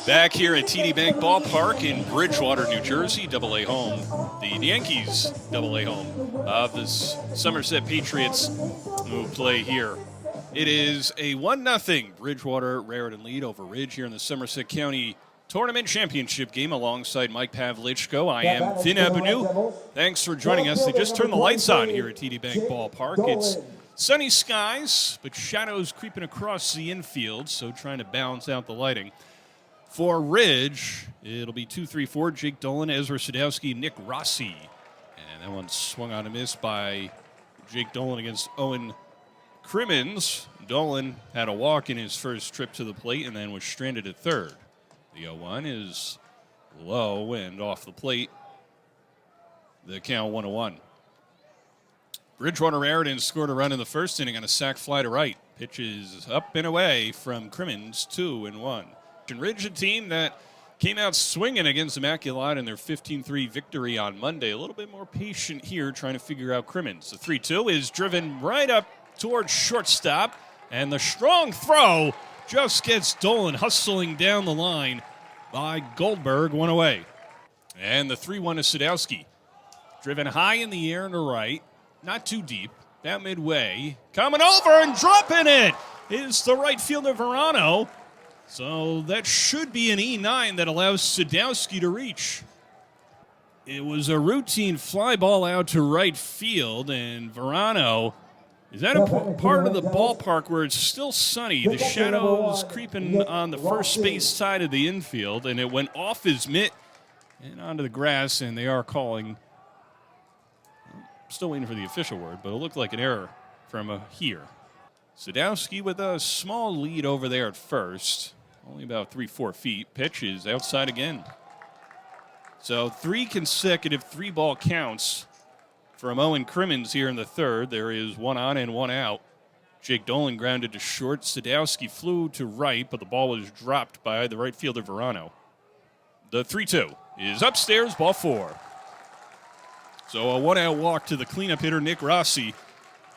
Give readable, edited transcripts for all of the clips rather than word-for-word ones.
Back here at TD Bank Ballpark in Bridgewater, New Jersey, AA home. The Yankees AA home of the Somerset Patriots who play here. It is a 1-0 Bridgewater-Raritan lead over Ridge here in the Somerset County Tournament Championship game alongside Mike Pavlichko. I am Vin Abunu. Thanks for joining us. They just turned the lights on here at TD Bank Ballpark. It's sunny skies, but shadows creeping across the infield, so trying to balance out the lighting. For Ridge, it'll be 2-3-4, Jake Dolan, Ezra Sadowski, Nick Rossi. And that one swung on a miss by Jake Dolan against Owen Crimmins. Dolan had a walk in his first trip to the plate and then was stranded at third. The 0-1 is low and off the plate. The count 1-1. Bridgewater-Raritan scored a run in the first inning on a sac fly to right. Pitches up and away from Crimmins, 2-1. Ridge, a team that came out swinging against Immaculate in their 15-3 victory on Monday. A little bit more patient here, trying to figure out Crimmins. The 3-2 is driven right up towards shortstop, and the strong throw just gets Dolan hustling down the line by Goldberg, one away. And the 3-1 is Sadowski. Driven high in the air and to right, not too deep, about midway. Coming over and dropping it is the right fielder Verano. So that should be an E9 that allows Sadowski to reach. It was a routine fly ball out to right field, and Verano is at a part of the ballpark where it's still sunny. The shadows creeping on the first base side of the infield, and it went off his mitt and onto the grass, and they are calling. Still waiting for the official word, but it looked like an error from here. Sadowski with a small lead over there at first. Only about 3-4 feet. Pitch is outside again. So 3 consecutive 3-ball counts from Owen Crimmins here in the third. There is 1 on and 1 out. Jake Dolan grounded to short. Sadowski flew to right, but the ball was dropped by the right fielder Verano. The 3-2 is upstairs, ball 4. So a 1-out walk to the cleanup hitter, Nick Rossi.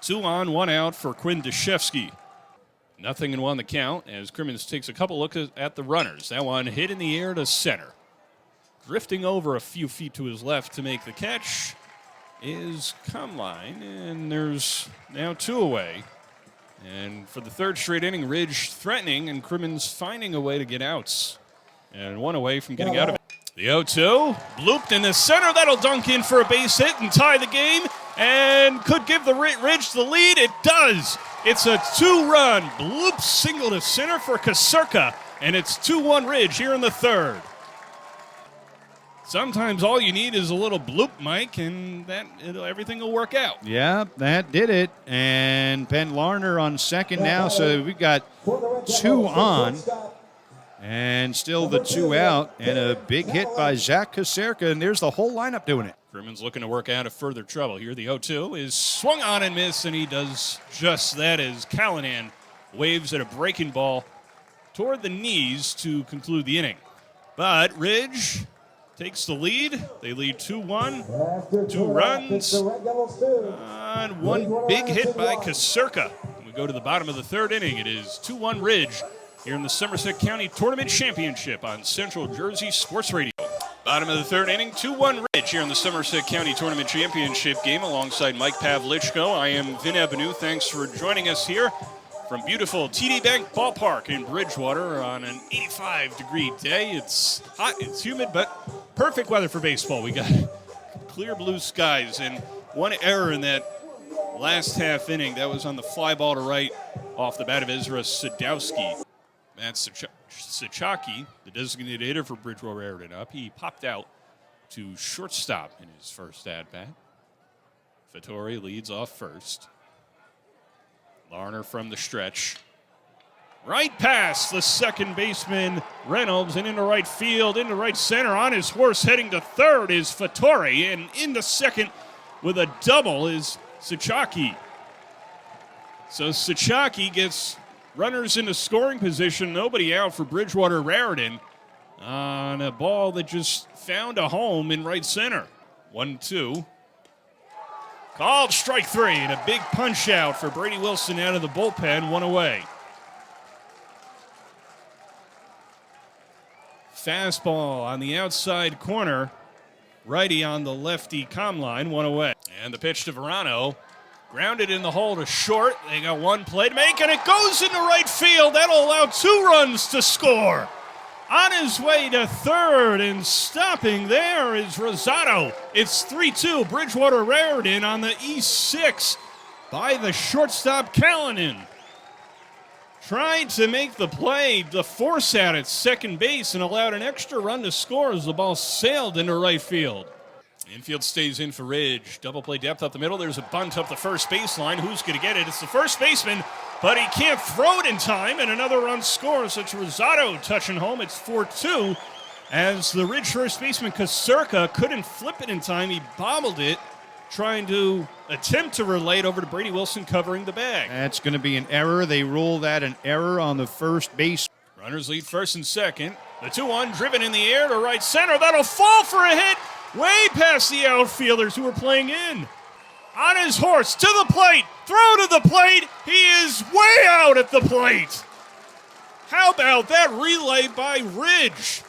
2 on, 1 out for Quinn Deshevsky. 0-1 the count as Crimmins takes a couple looks at the runners. That one hit in the air to center. Drifting over a few feet to his left to make the catch is Comline, and there's now 2 away. And for the third straight inning, Ridge threatening and Crimmins finding a way to get outs. And 1 away from getting out of it. The 0-2, blooped in the center. That'll dunk in for a base hit and tie the game, and could give the Ridge the lead. It does. It's a 2-run bloop single to center for Kasurka, and it's 2-1 Ridge here in the third. Sometimes all you need is a little bloop, Mike, and everything will work out. Yeah, that did it. And Ben Larner on second now, so we've got 2 on. And still the 2 out, and a big hit by Zach Kasurka, and there's the whole lineup doing it. Crimmins looking to work out of further trouble here. The 0-2 is swung on and missed, and he does just that as Callahan waves at a breaking ball toward the knees to conclude the inning. But Ridge takes the lead. They lead 2-1, 2 runs, and 1 big hit by Kasurka. We go to the bottom of the third inning. It is 2-1 Ridge here in the Somerset County Tournament Championship on Central Jersey Sports Radio. Bottom of the third inning, 2-1 Ridge here in the Somerset County Tournament Championship game alongside Mike Pavlichko. I am Vin Abunu. Thanks for joining us here from beautiful TD Bank Ballpark in Bridgewater on an 85-degree day. It's hot, it's humid, but perfect weather for baseball. We got clear blue skies, and 1 error in that last half inning. That was on the fly ball to right off the bat of Ezra Sadowski. Matt Sachaki, the designated hitter for Bridgewater-Raritan up. He popped out to shortstop in his first at-bat. Fattori leads off first. Larner from the stretch. Right past the second baseman, Reynolds, and into right field, into right center. On his horse heading to third is Fattori, and into second with a double is Sachaki. So Sachaki gets runners into scoring position, nobody out for Bridgewater-Raritan on a ball that just found a home in right center. 1-2. Called strike 3, and a big punch out for Brady Wilson out of the bullpen, 1 away. Fastball on the outside corner. Righty on the lefty comm line, one away. And the pitch to Verano. Grounded in the hole to short. They got one play to make, and it goes into right field. That'll allow 2 runs to score. On his way to third and stopping there is Rosado. It's 3-2 Bridgewater-Raritan on the E6 by the shortstop Callanan. Tried to make the play, the force out at second base, and allowed an extra run to score as the ball sailed into right field. Infield stays in for Ridge. Double play depth up the middle. There's a bunt up the first baseline. Who's going to get it? It's the first baseman, but he can't throw it in time, and another run scores. It's Rosado touching home. It's 4-2 as the Ridge first baseman Kasurka couldn't flip it in time. He bobbled it, trying to attempt to relay it over to Brady Wilson covering the bag. That's going to be an error. They rule that an error on the first base. Runners lead first and second. The 2-1 driven in the air to right center. That'll fall for a hit way past the outfielders who are playing in. On his horse, to the plate, throw to the plate. He is way out at the plate. How about that relay by Ridge?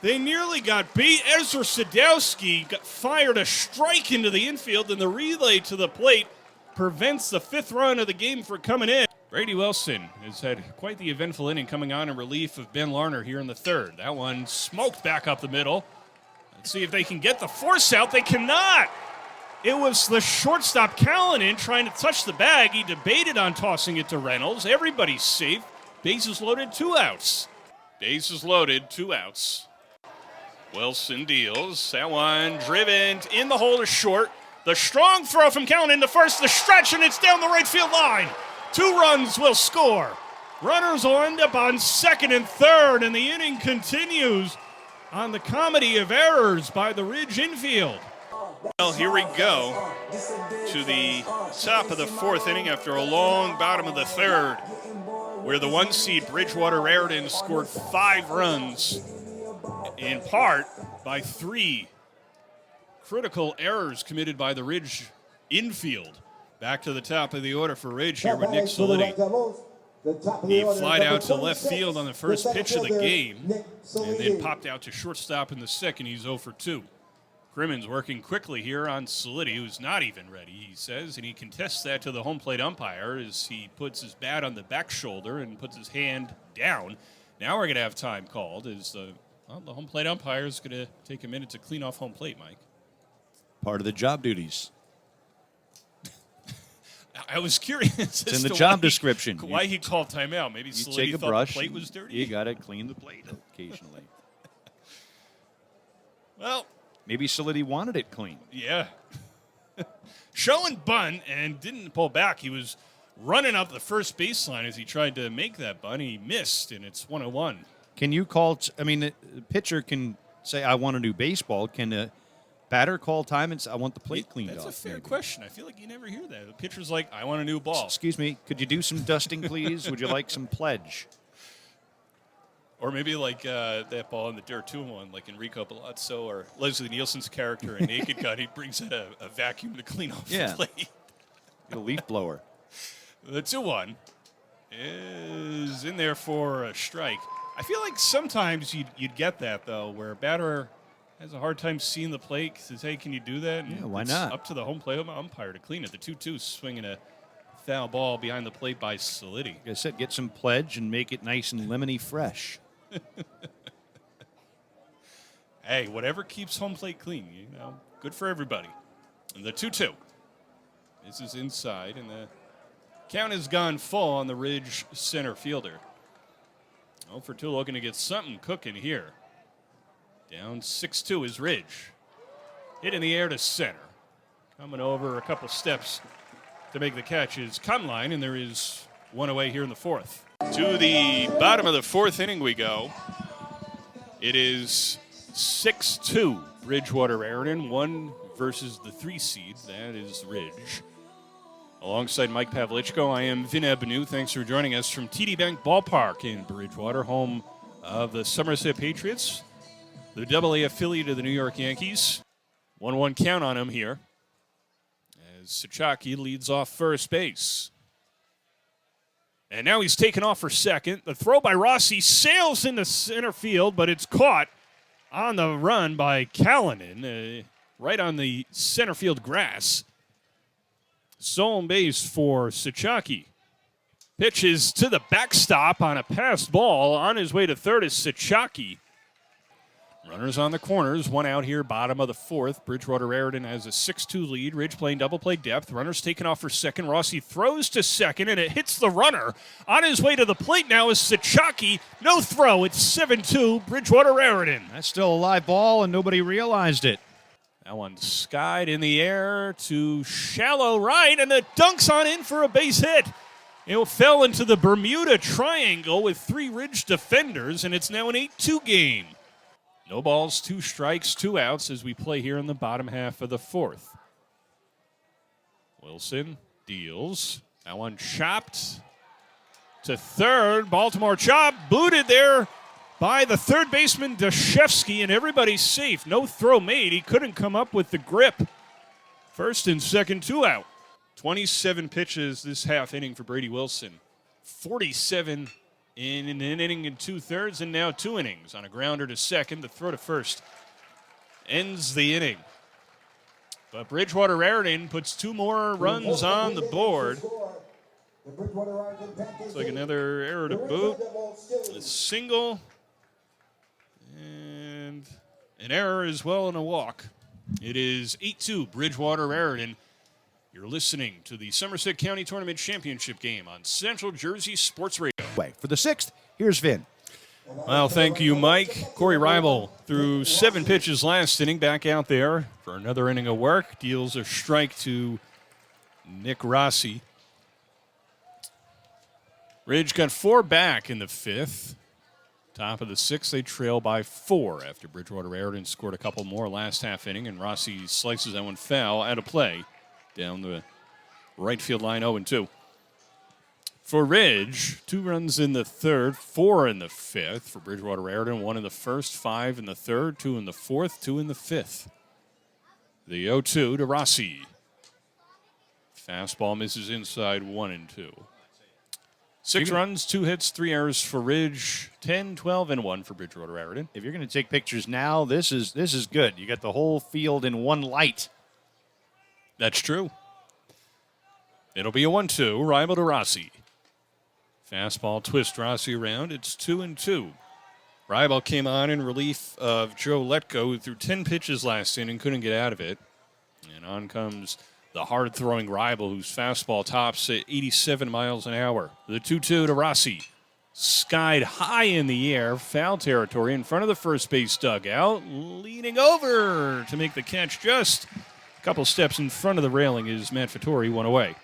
They nearly got beat. Ezra Sadowski fired a strike into the infield, and the relay to the plate prevents the 5th run of the game from coming in. Brady Wilson has had quite the eventful inning coming on in relief of Ben Larner here in the 3rd. That one smoked back up the middle. Let's see if they can get the force out. They cannot. It was the shortstop Callanan trying to touch the bag. He debated on tossing it to Reynolds. Everybody's safe. Bases loaded, 2 outs. Bases loaded, 2 outs. Wilson deals. That one driven in the hole to short. The strong throw from Callanan to first. The stretch, and it's down the right field line. 2 runs will score. Runners will end up on second and third, and the inning continues on the comedy of errors by the Ridge infield. Well, here we go to the top of the 4th inning after a long bottom of the 3rd, where the 1 seed Bridgewater-Raritan scored 5 runs, in part by 3 critical errors committed by the Ridge infield. Back to the top of the order for Ridge here with Nick Solitti. He flied out to left field on the first pitch of the game and then popped out to shortstop in the 2nd. He's 0 for 2. Crimmins working quickly here on Solitti, who's not even ready, he says, and he contests that to the home plate umpire as he puts his bat on the back shoulder and puts his hand down. Now we're going to have time called as the home plate umpire is going to take a minute to clean off home plate, Mike. Part of the job duties. I was curious. It's in the job description. Why he called timeout. Maybe You Solitti take a thought brush. the plate was dirty. You got to clean the plate occasionally. Well, maybe Solitti wanted it clean. yeah. Showing bunt and didn't pull back. He was running up the first baseline as he tried to make that bunt. He missed, and it's 1-1. Can you call? The pitcher can say, "I want to do baseball." Can a batter call time and say, "I want the plate cleaned off"? That's a fair question. I feel like you never hear that. The pitcher's like, "I want a new ball." Excuse me, could you do some dusting, please? Would you like some pledge? Or maybe like that ball in the dirt 2-1, like Enrico Palazzo or Leslie Nielsen's character in Naked Gun. He brings in a vacuum to clean off the plate. A leaf blower. The 2-1 is in there for a strike. I feel like sometimes you'd get that, though, where a batter has a hard time seeing the plate, says, hey, can you do that? And yeah, why it's not? Up to the home plate umpire to clean it. The 2-2 swinging a foul ball behind the plate by Solitti. Like I said, get some pledge and make it nice and lemony fresh. Hey, whatever keeps home plate clean, good for everybody. And the 2-2. This is inside, and the count has gone full on the Ridge center fielder. 0 for 2, looking to get something cooking here. Down 6-2 is Ridge. Hit in the air to center. Coming over a couple steps to make the catch is Cumline, and there is one away here in the 4th. To the bottom of the 4th inning we go. It is 6-2 Bridgewater-Raritan, 1 versus the 3 seed. That is Ridge. Alongside Mike Pavlichko, I am Vin Ebenu. Thanks for joining us from TD Bank Ballpark in Bridgewater, home of the Somerset Patriots, the AA affiliate of the New York Yankees. 1-1 count on him here as Sachaki leads off first base. And now he's taken off for second. The throw by Rossi sails into center field, but it's caught on the run by Callanan, right on the center field grass. Stolen base for Sachaki. Pitches to the backstop on a passed ball. On his way to third is Sachaki. Runners on the corners, one out here, bottom of the fourth. Bridgewater-Raritan has a 6-2 lead. Ridge playing double play depth. Runners taken off for second. Rossi throws to second, and it hits the runner. On his way to the plate now is Sachaki. No throw. It's 7-2, Bridgewater-Raritan. That's still a live ball, and nobody realized it. That one skied in the air to shallow right, and it dunks on in for a base hit. It fell into the Bermuda Triangle with 3 Ridge defenders, and it's now an 8-2 game. No balls, 2 strikes, 2 outs as we play here in the bottom half of the fourth. Wilson deals. That one chopped to third. Baltimore chop, booted there by the third baseman Dashevsky, and everybody's safe. No throw made. He couldn't come up with the grip. First and second, 2 out. 27 pitches this half inning for Brady Wilson. 47 in an inning and 2/3, and now 2 innings. On a grounder to second, the throw to first ends the inning. But Bridgewater-Raritan puts 2 more runs on the board. Looks like another error to boot. A single, and an error as well, and a walk. It is 8-2, Bridgewater-Raritan. You're listening to the Somerset County Tournament Championship game on Central Jersey Sports Radio. For the 6th, here's Vin. Well, thank you, Mike. Corey Reibel threw 7 pitches last inning, back out there for another inning of work. Deals a strike to Nick Rossi. Ridge got 4 back in the 5th. Top of the 6th, they trail by 4 after Bridgewater-Raritan scored a couple more last half inning, and Rossi slices that one foul out of play down the right field line, 0-2. For Ridge, 2 runs in the 3rd, 4 in the 5th. For Bridgewater-Raritan, 1 in the 1st, 5 in the 3rd, 2 in the 4th, 2 in the 5th. The 0-2 to Rossi. Fastball misses inside, 1-2. 6 runs, 2 hits, 3 errors for Ridge, 10, 12, and 1 for Bridgewater-Raritan. If you're going to take pictures now, this is good. You got the whole field in one light. That's true. It'll be a 1-2, Reibel to Rossi. Fastball twist Rossi around. It's 2-2. Reibel came on in relief of Joe Letko, who threw 10 pitches last inning and couldn't get out of it. And on comes the hard-throwing Reibel, whose fastball tops at 87 miles an hour. The 2-2 to Rossi. Skied high in the air, foul territory in front of the first base dugout. Leaning over to make the catch just a couple steps in front of the railing is Matt Fattori, 1 away.